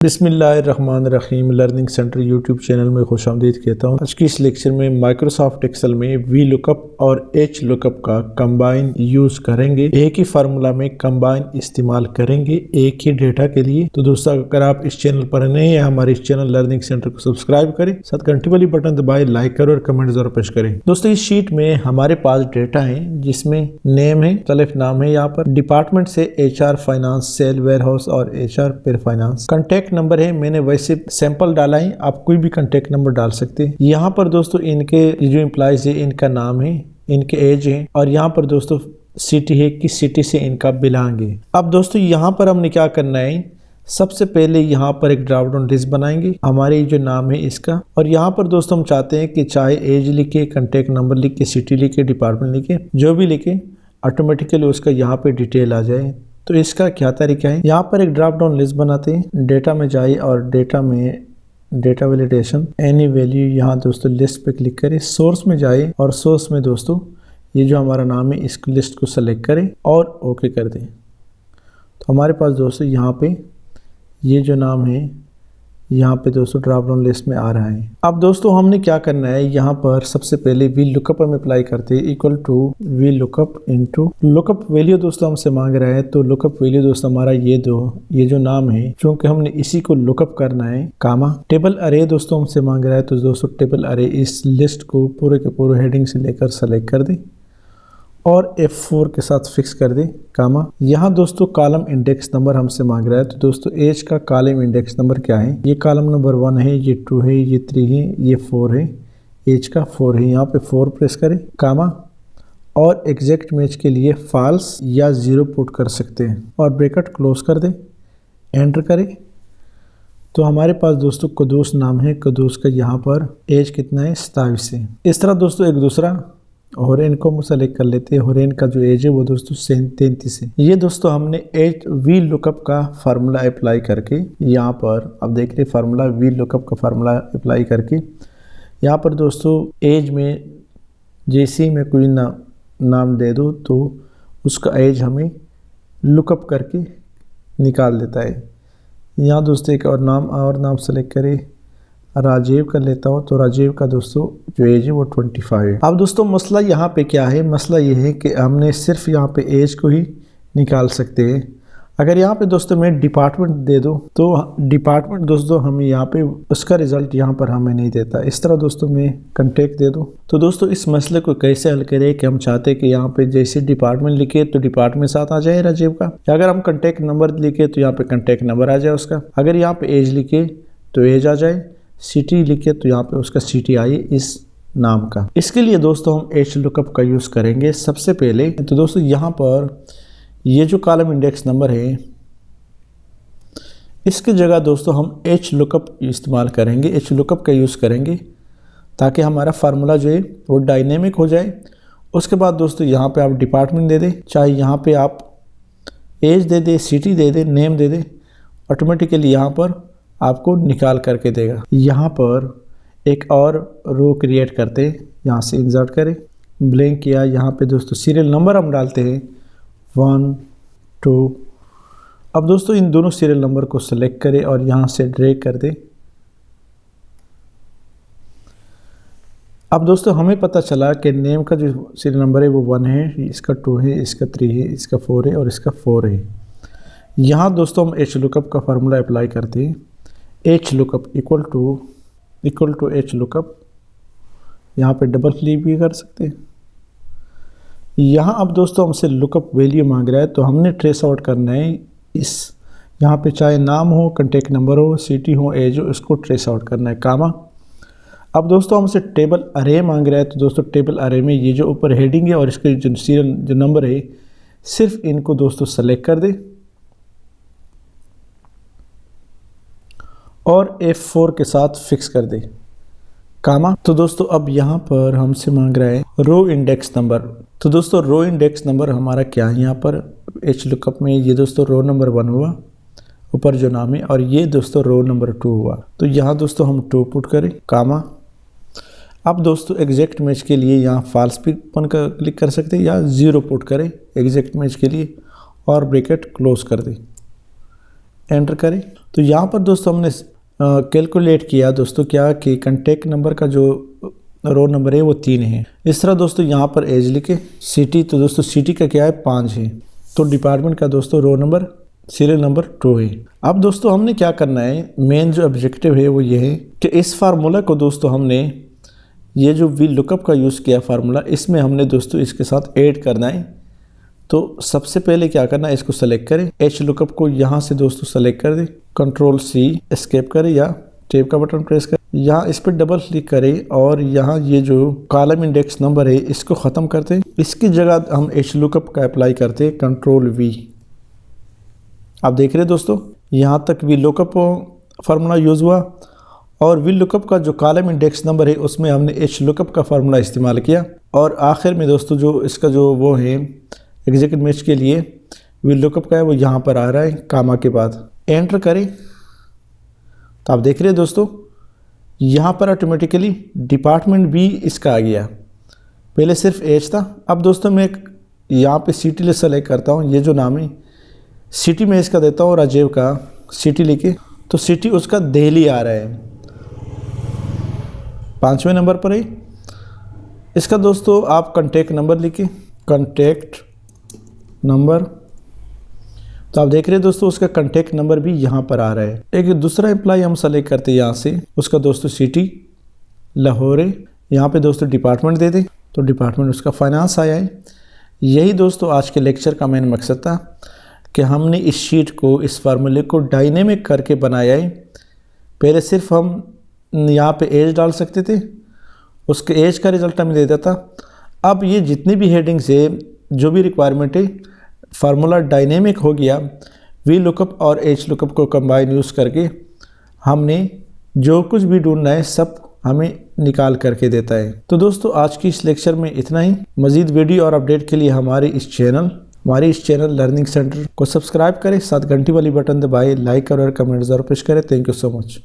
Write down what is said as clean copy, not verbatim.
बिस्मिल्लाहिर्रहमानिर्रहीम learning centre YouTube channel में खुशामदीद कहता हूँ। आज की इस लेक्चर में माइक्रोसॉफ्ट एक्सेल में वी लुकअप और एच लुकअप का कंबाइन यूज करेंगे। एक ही फार्मूला में कंबाइन इस्तेमाल करेंगे एक ही डेटा के लिए। तो दोस्तों, अगर आप इस चैनल पर नए हैं, हमारे इस चैनल लर्निंग सेंटर को सब्सक्राइब करें, साथ घंटी वाली बटन दबाए, लाइक करें और कमेंट जरूर पेश करें। दोस्तों, इस शीट में हमारे पास डेटा है जिसमें नेम है, मुख्तलिफ नाम है। यहाँ पर डिपार्टमेंट से HR finance, sale warehouse और HR पेर फाइनेंस। कॉन्टेक्ट नंबर है, मैंने वैसे सैंपल डाला है, आप कोई भी कॉन्टेक्ट नंबर डाल सकते हैं। यहाँ पर दोस्तों इनके जो एम्प्लॉइज है, इनका नाम है, इनके एज है और यहाँ पर दोस्तों सिटी है, किस सिटी से इनका बिलोंग है। अब दोस्तों यहाँ पर हमने क्या करना है, सबसे पहले यहाँ पर एक ड्रॉप डाउन लिस्ट बनाएंगे हमारे जो नाम है इसका, और यहाँ पर दोस्तों हम चाहते हैं कि चाहे एज लिखे, कॉन्टेक्ट नंबर लिखे, सिटी लिखे, डिपार्टमेंट लिखे, जो भी लिखे ऑटोमेटिकली उसका यहाँ पे डिटेल आ जाए। तो इसका क्या तरीका है, यहाँ पर एक ड्रॉप डाउन लिस्ट बनाते हैं, डेटा में जाइए और डेटा में डेटा वैलिडेशन एनी वैल्यू, यहाँ दोस्तों लिस्ट पे क्लिक करें, सोर्स में जाइए और सोर्स में दोस्तों ये जो हमारा नाम है इस लिस्ट को सेलेक्ट करें और ओके कर दें। तो हमारे पास दोस्तों यहाँ पे ये जो नाम है यहाँ पे दोस्तों ड्रॉप डाउन लिस्ट में आ रहा है। अब दोस्तों हमने क्या करना है, यहाँ पर सबसे पहले वी लुकअप हम अप्लाई करते हैं, equal to V lookup into lookup value दोस्तों हमसे मांग रहा है। तो लुकअप वैल्यू दोस्तों हमारा ये जो नाम है, क्योंकि हमने इसी को लुकअप करना है, कामा। टेबल अरे दोस्तों हमसे मांग रहा है, तो दोस्तों टेबल अरे इस लिस्ट को पूरे के पूरे हेडिंग से लेकर सेलेक्ट कर दें और F4 के साथ फिक्स कर दें, कामा। यहाँ दोस्तों कॉलम इंडेक्स नंबर हमसे मांग रहा है, तो दोस्तों एज का कॉलम इंडेक्स नंबर क्या है, ये कॉलम नंबर 1 है, ये 2 है, ये 3 है, ये 4 है, एज का 4 है। यहाँ पे 4 प्रेस करें, कामा, और एग्जैक्ट मैच के लिए फॉल्स या 0 पुट कर सकते हैं और ब्रैकेट क्लोज कर दें, एंटर करें। तो हमारे पास दोस्तों कदूस नाम है, कदूस का यहाँ पर एज कितना है, 27 है। इस तरह दोस्तों एक दूसरा होरेन को हम सेलेक्ट कर लेते हैं, होरेन का जो एज है वो दोस्तों 33 है। ये दोस्तों हमने एज वी लुकअप का फार्मूला अप्लाई करके यहाँ पर, अब देख रहे फार्मूला वी लुकअप का फार्मूला अप्लाई करके यहाँ पर दोस्तों एज में जैसे ही मैं कोई नाम दे दूँ तो उसका एज हमें लुकअप करके निकाल देता है। यहाँ दोस्तों एक और नाम सेलेक्ट करें, राजीव कर लेता हूँ, तो राजीव का दोस्तों जो एज है वो 25 है। अब दोस्तों मसला यहाँ पे क्या है, मसला ये है कि हमने सिर्फ यहाँ पे एज को ही निकाल सकते हैं। अगर यहाँ पे दोस्तों मैं डिपार्टमेंट दे दूँ तो डिपार्टमेंट दोस्तों हमें यहाँ पे उसका रिजल्ट यहाँ पर हमें नहीं देता। इस तरह दोस्तों मैं कॉन्टेक्ट दे दूँ, तो दोस्तों इस मसले को कैसे हल करें कि हम चाहते हैं कि यहाँ पे जैसे डिपार्टमेंट लिखे तो डिपार्टमेंट साथ आ जाए राजीव का, या अगर हम कॉन्टेक्ट नंबर लिखे तो यहाँ पे कॉन्टेक्ट नंबर आ जाए उसका, अगर यहाँ पे एज लिखे तो एज आ जाए, सिटी लिखे तो यहाँ पे उसका सिटी आए इस नाम का। इसके लिए दोस्तों हम एच लुकअप का यूज़ करेंगे सबसे पहले। तो दोस्तों यहाँ पर ये जो कॉलम इंडेक्स नंबर है इसकी जगह दोस्तों हम एच लुकअप इस्तेमाल करेंगे, एच लुकअप का यूज़ करेंगे ताकि हमारा फार्मूला जो है वो डायनेमिक हो जाए। उसके बाद दोस्तों यहाँ पे आप डिपार्टमेंट दे दें, चाहे यहाँ पे आप एज दे दें, सिटी दे दें, नेम दे दें, ऑटोमेटिकली यहाँ पर आपको निकाल करके देगा। यहाँ पर एक और रो क्रिएट करते हैं, यहाँ से इंसर्ट करें, ब्लैंक किया, यहाँ पे दोस्तों सीरियल नंबर हम डालते हैं 1 2। अब दोस्तों इन दोनों सीरियल नंबर को सेलेक्ट करें और यहाँ से ड्रैग कर दें। अब दोस्तों हमें पता चला कि नेम का जो सीरियल नंबर है वो 1 है, इसका 2 है, इसका 3 है, इसका 4 है और इसका 4 है। यहाँ दोस्तों हम एच लुकअप का फार्मूला अप्लाई करते हैं, H lookup equal to H lookup, यहाँ पे डबल क्लिक भी कर सकते हैं। यहाँ अब दोस्तों हमसे लुकअप वैल्यू मांग रहा है, तो हमने ट्रेस आउट करना है इस, यहाँ पे चाहे नाम हो, कॉन्टेक्ट नंबर हो, सिटी हो, एज हो, इसको ट्रेस आउट करना है, कामा। अब दोस्तों हमसे टेबल अरे मांग रहा है, तो दोस्तों टेबल अरे में ये जो ऊपर हेडिंग है और इसके जो सीरियल जो नंबर है, सिर्फ इनको दोस्तों सेलेक्ट कर दे और F4 के साथ फिक्स कर दे, कामा। तो दोस्तों अब यहाँ पर हमसे मांग रहा है रो इंडेक्स नंबर। तो दोस्तों रो इंडेक्स नंबर हमारा क्या है, यहाँ पर एच लुकअप में ये दोस्तों रो नंबर 1 हुआ ऊपर जो नाम है, और ये दोस्तों रो नंबर 2 हुआ। तो यहाँ दोस्तों हम 2 पुट करें, कामा। अब दोस्तों एग्जैक्ट मैच के लिए यहाँ फॉल्स भी अपन का क्लिक कर सकते हैं या 0 पुट करें एग्जैक्ट मैच के लिए और ब्रैकेट क्लोज कर दें, एंटर करें। तो यहाँ पर दोस्तों हमने कैलकुलेट किया दोस्तों क्या कि कॉन्टैक्ट नंबर का जो रो नंबर है वो 3 है। इस तरह दोस्तों यहाँ पर एज लिखे, सिटी, तो दोस्तों सिटी का क्या है 5 है, तो डिपार्टमेंट का दोस्तों रो नंबर सीरियल नंबर 2 है। अब दोस्तों हमने क्या करना है, मेन जो ऑब्जेक्टिव है वो ये है कि इस फार्मूला को दोस्तों हमने ये जो वी लुकअप का यूज़ किया फार्मूला, इसमें हमने दोस्तों इसके साथ ऐड करना है। तो सबसे पहले क्या करना है, इसको सेलेक्ट करें, एच लुकअप को यहाँ से दोस्तों सेलेक्ट कर दें, कंट्रोल सी एस्केप करें या टैब का बटन प्रेस करें, यहाँ इस पर डबल क्लिक करें और यहाँ ये जो कॉलम इंडेक्स नंबर है इसको ख़त्म करते हैं। इसकी जगह हम एच लुकअप का अप्लाई करते हैं, कंट्रोल वी। आप देख रहे हैं दोस्तों यहाँ तक वी लुकअप फार्मूला यूज़ हुआ और वी लुकअप का जो कॉलम इंडेक्स नंबर है उसमें हमने एच लुकअप का फार्मूला इस्तेमाल किया। और आखिर में दोस्तों जो इसका जो वो है एग्जैक्ट मैच के लिए वी लुकअप का है वो यहाँ पर आ रहा है कामा के बाद, एंटर करें। तो आप देख रहे हैं दोस्तों यहाँ पर ऑटोमेटिकली डिपार्टमेंट भी इसका आ गया, पहले सिर्फ एच था। अब दोस्तों मैं यहाँ पे सिटी ले सेलेक्ट करता हूँ, ये जो नाम है सिटी में इसका देता हूँ राजीव का सिटी लेके, तो सिटी उसका दिल्ली आ रहा है, 5वें नंबर पर है। इसका दोस्तों आप कॉन्टैक्ट नंबर लिखे, कॉन्टैक्ट नंबर, तो आप देख रहे हैं दोस्तों उसका कॉन्टैक्ट नंबर भी यहाँ पर आ रहा है। एक दूसरा एम्प्लॉय हम सेलेक्ट करते हैं यहाँ से, उसका दोस्तों सिटी लाहौर है, यहाँ पे दोस्तों डिपार्टमेंट दे दें, तो डिपार्टमेंट उसका फाइनेंस आया है। यही दोस्तों आज के लेक्चर का मेन मकसद था कि हमने इस शीट को, इस फार्मूले को डायनेमिक करके बनाया है। पहले सिर्फ हम यहाँ पे एज डाल सकते थे, उसके एज का रिजल्ट हमें दे देता। अब ये जितनी भी हेडिंग्स है, जो भी रिक्वायरमेंट है, फार्मूला डायनेमिक हो गया। वी लुकअप और एच लुकअप को कंबाइन यूज़ करके हमने जो कुछ भी ढूंढना है सब हमें निकाल करके देता है। तो दोस्तों आज की इस लेक्चर में इतना ही। मज़ीद वीडियो और अपडेट के लिए हमारे इस चैनल लर्निंग सेंटर को सब्सक्राइब करें, साथ घंटी वाली बटन दबाएं, लाइक और कमेंट ज़रूर पेश करें। Thank you so much.